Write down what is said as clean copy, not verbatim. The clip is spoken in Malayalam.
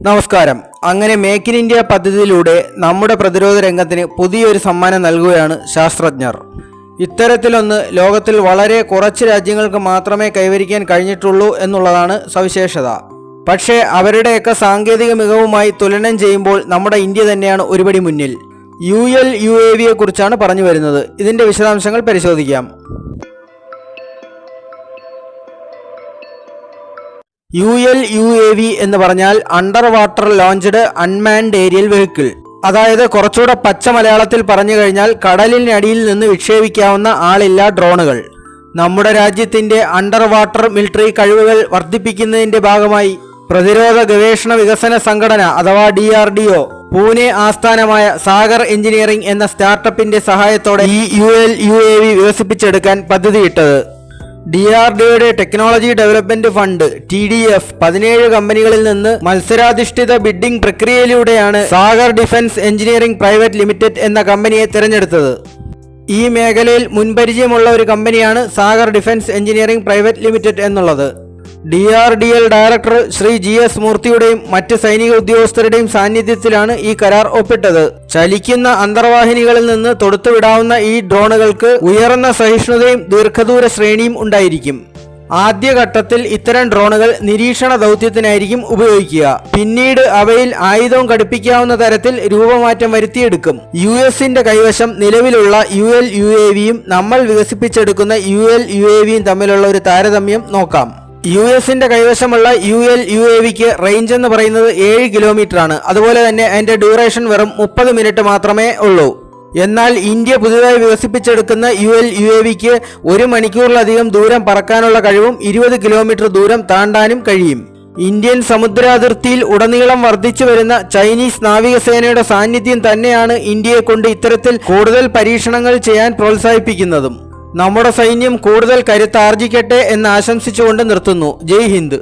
നമസ്കാരം. അങ്ങനെ മേക്ക് ഇൻ ഇന്ത്യ പദ്ധതിയിലൂടെ നമ്മുടെ പ്രതിരോധ രംഗത്തിന് പുതിയൊരു സമ്മാനം നൽകുകയാണ് ശാസ്ത്രജ്ഞർ. ഇത്തരത്തിലൊന്ന് ലോകത്തിൽ വളരെ കുറച്ച് രാജ്യങ്ങൾക്ക് മാത്രമേ കൈവരിക്കാൻ കഴിഞ്ഞിട്ടുള്ളൂ എന്നുള്ളതാണ് സവിശേഷത. പക്ഷേ അവരുടെയൊക്കെ സാങ്കേതിക മികവുമായി തുലനം ചെയ്യുമ്പോൾ നമ്മുടെ ഇന്ത്യ തന്നെയാണ് ഒരുപടി മുന്നിൽ. ULUAVയെ കുറിച്ചാണ് പറഞ്ഞു വരുന്നത്. ഇതിന്റെ വിശദാംശങ്ങൾ പരിശോധിക്കാം. ULUAV എന്ന് പറഞ്ഞാൽ under water launched unmanned aerial vehicle. അതായത് കുറച്ചുകൂടെ പച്ച മലയാളത്തിൽ പറഞ്ഞു കഴിഞ്ഞാൽ കടലിനടിയിൽ നിന്ന് വിക്ഷേപിക്കാവുന്ന ആളില്ലാ ഡ്രോണുകൾ. നമ്മുടെ രാജ്യത്തിന്റെ അണ്ടർ വാട്ടർ മിലിറ്ററി കഴിവുകൾ വർദ്ധിപ്പിക്കുന്നതിന്റെ ഭാഗമായി പ്രതിരോധ ഗവേഷണ വികസന സംഘടന അഥവാ DRDO പൂനെ ആസ്ഥാനമായ സാഗർ എഞ്ചിനീയറിംഗ് എന്ന സ്റ്റാർട്ടപ്പിന്റെ സഹായത്തോടെ ഈ ULUAV വികസിപ്പിച്ചെടുക്കാൻ പദ്ധതിയിട്ടത്. DRDOയുടെ ടെക്നോളജി ഡെവലപ്മെന്റ് ഫണ്ട് TDF 17 കമ്പനികളിൽ നിന്ന് മത്സരാധിഷ്ഠിത ബിഡിംഗ് പ്രക്രിയയിലൂടെയാണ് Sagar defence engineering private limited എന്ന കമ്പനിയെ തിരഞ്ഞെടുത്തത്. ഈ മേഖലയിൽ മുൻപരിചയമുള്ള ഒരു കമ്പനിയാണ് Sagar defence engineering private limited എന്നുള്ളത്. DRDL ഡയറക്ടർ ശ്രീ GS മൂർത്തിയുടെയും മറ്റ് സൈനിക ഉദ്യോഗസ്ഥരുടെയും സാന്നിധ്യത്തിലാണ് ഈ കരാർ ഒപ്പിട്ടത്. ചലിക്കുന്ന അന്തർവാഹിനികളിൽ നിന്ന് തൊടുത്തുവിടാവുന്ന ഈ ഡ്രോണുകൾക്ക് ഉയർന്ന സഹിഷ്ണുതയും ദീർഘദൂര ശ്രേണിയും ഉണ്ടായിരിക്കും. ആദ്യഘട്ടത്തിൽ ഇത്തരം ഡ്രോണുകൾ നിരീക്ഷണ ദൗത്യത്തിനായിരിക്കും ഉപയോഗിക്കുക. പിന്നീട് അവയിൽ ആയുധം ഘടിപ്പിക്കാവുന്ന തരത്തിൽ രൂപമാറ്റം വരുത്തിയെടുക്കും. US-ന്റെ കൈവശം നിലവിലുള്ള ULUAVയും നമ്മൾ വികസിപ്പിച്ചെടുക്കുന്ന ULUAVയും തമ്മിലുള്ള ഒരു താരതമ്യം നോക്കാം. US-ന്റെ കൈവശമുള്ള ULUAVക്ക് റേഞ്ച് എന്ന് പറയുന്നത് 7 കിലോമീറ്റർ ആണ്. അതുപോലെ തന്നെ അതിന്റെ ഡ്യൂറേഷൻ വെറും 30 മിനിറ്റ് മാത്രമേ ഉള്ളൂ. എന്നാൽ ഇന്ത്യ പുതുതായി വികസിപ്പിച്ചെടുക്കുന്ന ULUAVക്ക് 1 മണിക്കൂറിലധികം ദൂരം പറക്കാനുള്ള കഴിവും 20 കിലോമീറ്റർ ദൂരം താണ്ടാനും കഴിയും. ഇന്ത്യൻ സമുദ്രാതിർത്തിയിൽ ഉടനീളം വർദ്ധിച്ചു വരുന്ന ചൈനീസ് നാവികസേനയുടെ സാന്നിധ്യം തന്നെയാണ് ഇന്ത്യയെ കൊണ്ട് ഇത്തരത്തിൽ കൂടുതൽ പരീക്ഷണങ്ങൾ ചെയ്യാൻ പ്രോത്സാഹിപ്പിക്കുന്നതും. നമ്മുടെ സൈന്യം കൂടുതൽ കരുത്താർജിക്കട്ടെ എന്ന് ആശംസിച്ചുകൊണ്ട് നിർത്തുന്നു. ജയ് ഹിന്ദ്.